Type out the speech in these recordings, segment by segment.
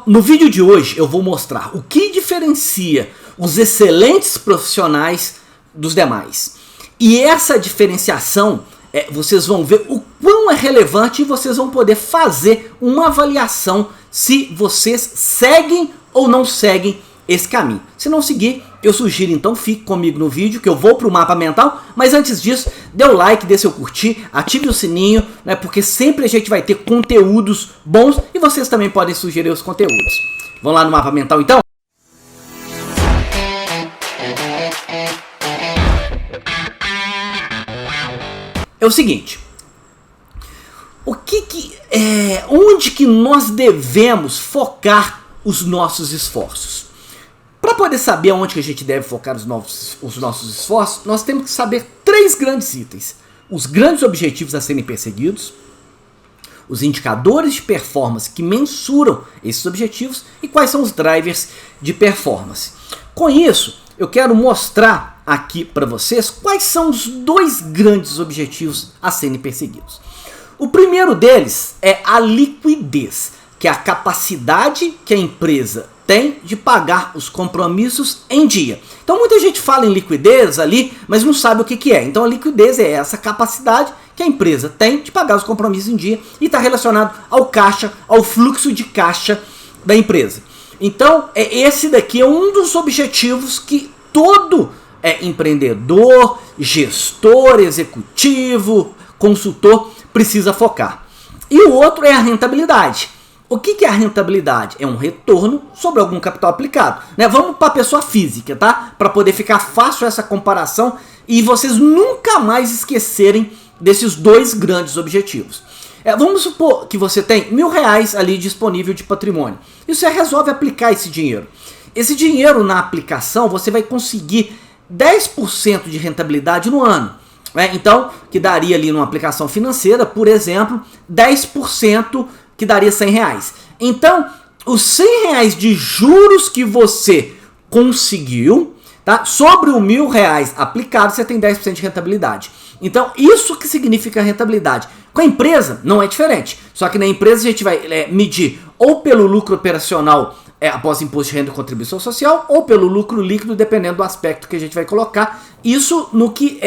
No vídeo de hoje eu vou mostrar o que diferencia os excelentes profissionais dos demais. E essa diferenciação, vocês vão ver o quão é relevante e vocês vão poder fazer uma avaliação se vocês seguem ou não seguem esse caminho. Se não seguir, eu sugiro então fique comigo no vídeo que eu vou para o mapa mental, mas antes disso, dê o like, dê seu curtir, ative o sininho, né, porque sempre a gente vai ter conteúdos bons e vocês também podem sugerir os conteúdos. Vamos lá no mapa mental então? É o seguinte, onde que nós devemos focar os nossos esforços? Para poder saber aonde que a gente deve focar os nossos esforços, nós temos que saber três grandes itens. Os grandes objetivos a serem perseguidos, os indicadores de performance que mensuram esses objetivos e quais são os drivers de performance. Com isso, eu quero mostrar aqui para vocês quais são os dois grandes objetivos a serem perseguidos. O primeiro deles é a liquidez, que é a capacidade que a empresa tem de pagar os compromissos em dia. Então muita gente fala em liquidez ali, mas não sabe o que é. Então a liquidez é essa capacidade que a empresa tem de pagar os compromissos em dia e está relacionado ao caixa, ao fluxo de caixa da empresa. Então esse daqui é um dos objetivos que todo empreendedor, gestor, executivo, consultor precisa focar. E o outro é a rentabilidade. O que é a rentabilidade? É um retorno sobre algum capital aplicado, né? Vamos para a pessoa física, tá? Para poder ficar fácil essa comparação e vocês nunca mais esquecerem desses dois grandes objetivos. Vamos supor que você tem R$1.000 ali disponível de patrimônio. E você resolve aplicar esse dinheiro. Esse dinheiro na aplicação você vai conseguir 10% de rentabilidade no ano. Então, que daria ali numa aplicação financeira, por exemplo, 10% que daria R$100. Então, os R$100 de juros que você conseguiu, tá? Sobre o R$1.000 aplicado, você tem 10% de rentabilidade. Então, isso que significa rentabilidade. Com a empresa, não é diferente. Só que na empresa a gente vai medir ou pelo lucro operacional após imposto de renda e contribuição social, ou pelo lucro líquido, dependendo do aspecto que a gente vai colocar. Isso no que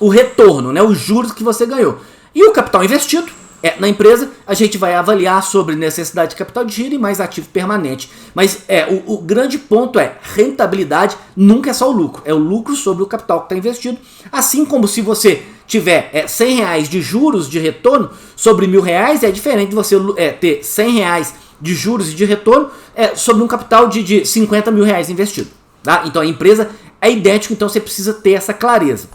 o retorno, né? Os juros que você ganhou. E o capital investido, na empresa, a gente vai avaliar sobre necessidade de capital de giro e mais ativo permanente. Mas o grande ponto é rentabilidade nunca é só o lucro. É o lucro sobre o capital que está investido. Assim como se você tiver R$100 de juros de retorno sobre R$1.000, é diferente de você ter R$100 de juros e de retorno sobre um capital de R$50.000 investido. Tá? Então a empresa é idêntica, então você precisa ter essa clareza.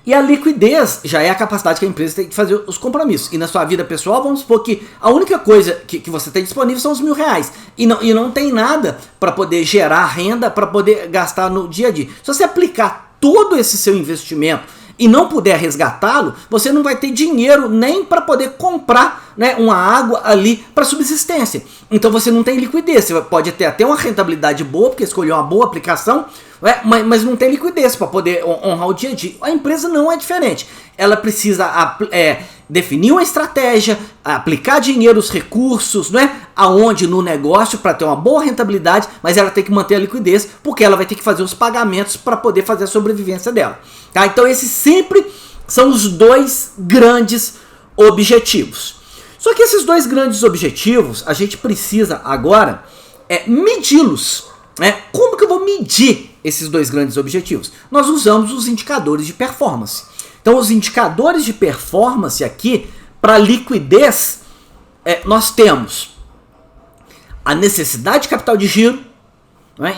E a liquidez já é a capacidade que a empresa tem de fazer os compromissos. E na sua vida pessoal, vamos supor que a única coisa que você tem disponível são os R$1.000. E não tem nada para poder gerar renda, para poder gastar no dia a dia. Se você aplicar todo esse seu investimento e não puder resgatá-lo, você não vai ter dinheiro nem para poder comprar, né, uma água ali para subsistência. Então você não tem liquidez. Você pode ter até uma rentabilidade boa, porque escolheu uma boa aplicação, mas não tem liquidez para poder honrar o dia a dia. A empresa não é diferente. Ela precisa definir uma estratégia, aplicar dinheiro, os recursos, né, aonde no negócio para ter uma boa rentabilidade, mas ela tem que manter a liquidez, porque ela vai ter que fazer os pagamentos para poder fazer a sobrevivência dela. Tá? Então esses sempre são os dois grandes objetivos. Só que esses dois grandes objetivos, a gente precisa agora medi-los. Como que eu vou medir esses dois grandes objetivos? Nós usamos os indicadores de performance. Então os indicadores de performance aqui, para liquidez, nós temos a necessidade de capital de giro,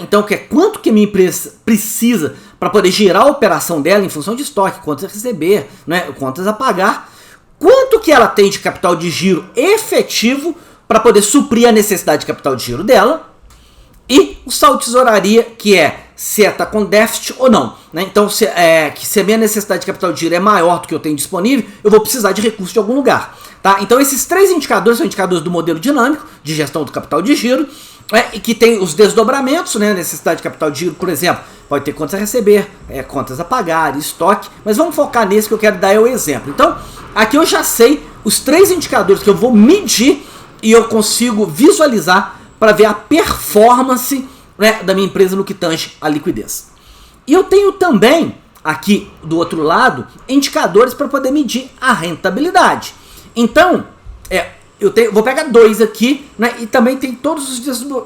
então que é quanto que a minha empresa precisa para poder girar a operação dela em função de estoque, quantas a receber, quantas a pagar, quanto que ela tem de capital de giro efetivo para poder suprir a necessidade de capital de giro dela, e o saldo de tesouraria, que se está com déficit ou não. Então, se a minha necessidade de capital de giro é maior do que eu tenho disponível, eu vou precisar de recursos de algum lugar. Tá? Então, esses três indicadores são indicadores do modelo dinâmico de gestão do capital de giro, e que tem os desdobramentos, necessidade de capital de giro, por exemplo, pode ter contas a receber, contas a pagar, estoque, mas vamos focar nesse que eu quero dar o exemplo. Então, aqui eu já sei os três indicadores que eu vou medir e eu consigo visualizar para ver a performance, né, da minha empresa no que tange a liquidez. E eu tenho também, aqui do outro lado, indicadores para poder medir a rentabilidade. Então, vou pegar dois aqui, né, e também tem todos os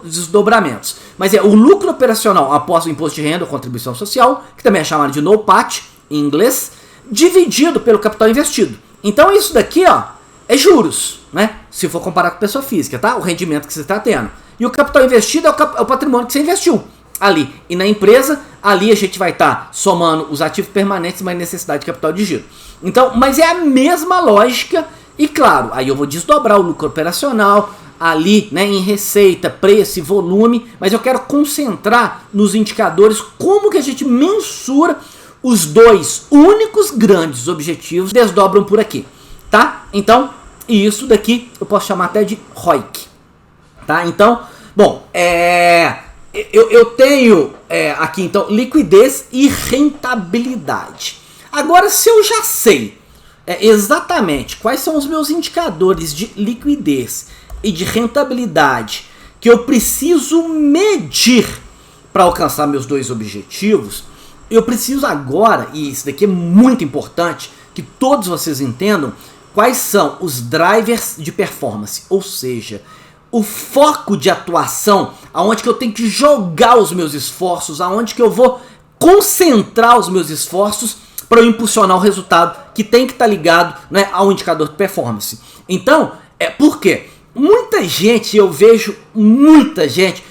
desdobramentos. Mas o lucro operacional após o imposto de renda ou contribuição social, que também é chamado de NOPAT em inglês, dividido pelo capital investido. Então isso daqui, ó, é juros, né? Se for comparar com pessoa física, tá? O rendimento que você está tendo. E o capital investido é o patrimônio que você investiu ali. E na empresa, ali a gente vai estar somando os ativos permanentes mais necessidade de capital de giro. Então, mas é a mesma lógica. E claro, aí eu vou desdobrar o lucro operacional ali, né, em receita, preço e volume, mas eu quero concentrar nos indicadores como que a gente mensura os dois únicos grandes objetivos desdobram por aqui, tá? Então, isso daqui eu posso chamar até de ROIC, tá? Então, bom, eu tenho aqui então liquidez e rentabilidade. Agora, se eu já sei exatamente quais são os meus indicadores de liquidez e de rentabilidade que eu preciso medir para alcançar meus dois objetivos, eu preciso agora, e isso daqui é muito importante, que todos vocês entendam quais são os drivers de performance, ou seja, o foco de atuação, aonde que eu tenho que jogar os meus esforços, aonde que eu vou concentrar os meus esforços para eu impulsionar o resultado que tem que estar ligado, né, ao indicador de performance. Então, por quê? Muita gente, eu vejo muita gente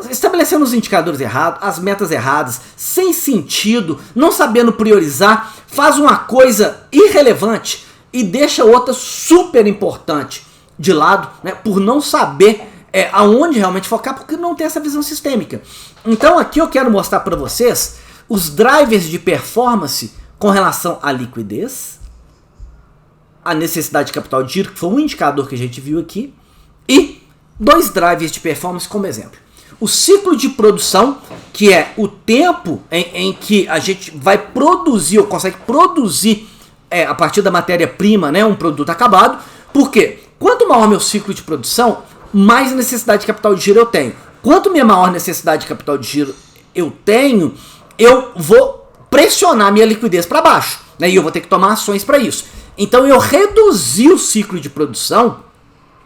estabelecendo os indicadores errados, as metas erradas, sem sentido, não sabendo priorizar, faz uma coisa irrelevante e deixa outra super importante de lado, né, por não saber aonde realmente focar, porque não tem essa visão sistêmica. Então aqui eu quero mostrar para vocês os drivers de performance com relação à liquidez, a necessidade de capital de giro, que foi um indicador que a gente viu aqui, e dois drivers de performance como exemplo. O ciclo de produção, que é o tempo em que a gente vai produzir ou consegue produzir a partir da matéria-prima, né, um produto acabado. Por quê? Quanto maior meu ciclo de produção, mais necessidade de capital de giro eu tenho. Quanto minha maior necessidade de capital de giro eu tenho, eu vou pressionar minha liquidez para baixo, né, e eu vou ter que tomar ações para isso. Então eu reduzir o ciclo de produção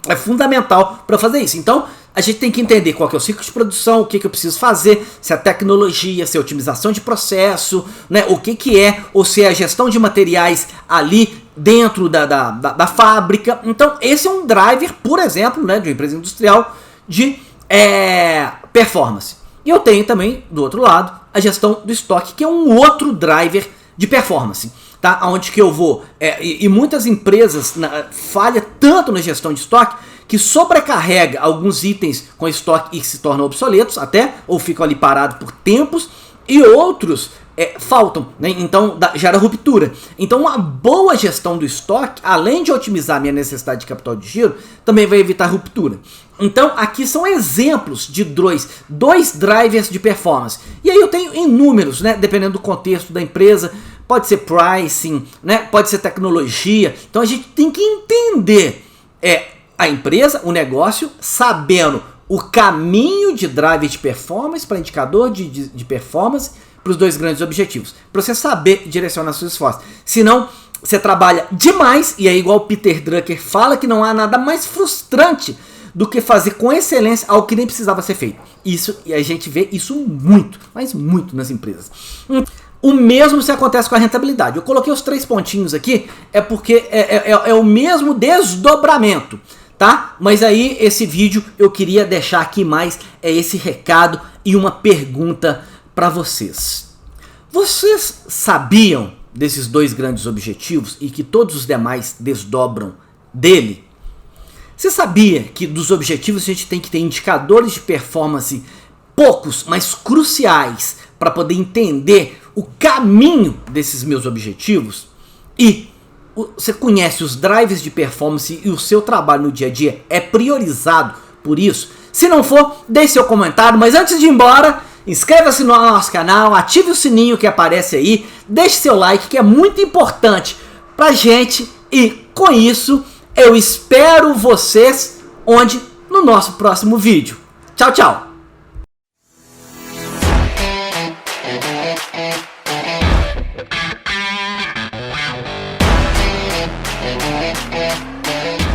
é fundamental para fazer isso. Então a gente tem que entender qual que é o ciclo de produção, o que eu preciso fazer, se é tecnologia, se é otimização de processo, né, o que é, ou se é a gestão de materiais ali dentro da fábrica. Então esse é um driver, por exemplo, né, de uma empresa industrial de performance. E eu tenho também, do outro lado, a gestão do estoque, que é um outro driver de performance. Tá? Onde que eu vou, e muitas empresas falham tanto na gestão de estoque que sobrecarrega alguns itens com estoque e se tornam obsoletos até, ou ficam ali parados por tempos, e outros faltam, né? Então gera ruptura. Então uma boa gestão do estoque, além de otimizar minha necessidade de capital de giro, também vai evitar ruptura. Então aqui são exemplos de dois drivers de performance. E aí eu tenho inúmeros, né? Dependendo do contexto da empresa. Pode ser pricing, né? Pode ser tecnologia. Então a gente tem que entender a empresa, o negócio, sabendo o caminho de driver de performance para indicador de performance para os dois grandes objetivos. Para você saber direcionar seus esforços. Senão você trabalha demais, e é igual o Peter Drucker fala, que não há nada mais frustrante do que fazer com excelência algo que nem precisava ser feito. E a gente vê isso muito, mas muito nas empresas. O mesmo se acontece com a rentabilidade. Eu coloquei os 3 pontinhos aqui, porque é o mesmo desdobramento, tá? Mas aí esse vídeo eu queria deixar aqui mais esse recado e uma pergunta para vocês. Vocês sabiam desses 2 grandes objetivos e que todos os demais desdobram dele? Você sabia que dos objetivos a gente tem que ter indicadores de performance poucos, mas cruciais para poder entender o caminho desses meus objetivos? E você conhece os drivers de performance e o seu trabalho no dia a dia é priorizado por isso? Se não for, deixe seu comentário, mas antes de ir embora, inscreva-se no nosso canal, ative o sininho que aparece aí, deixe seu like, que é muito importante pra gente, e com isso eu espero vocês Onde? No nosso próximo vídeo. Tchau, tchau! Yeah.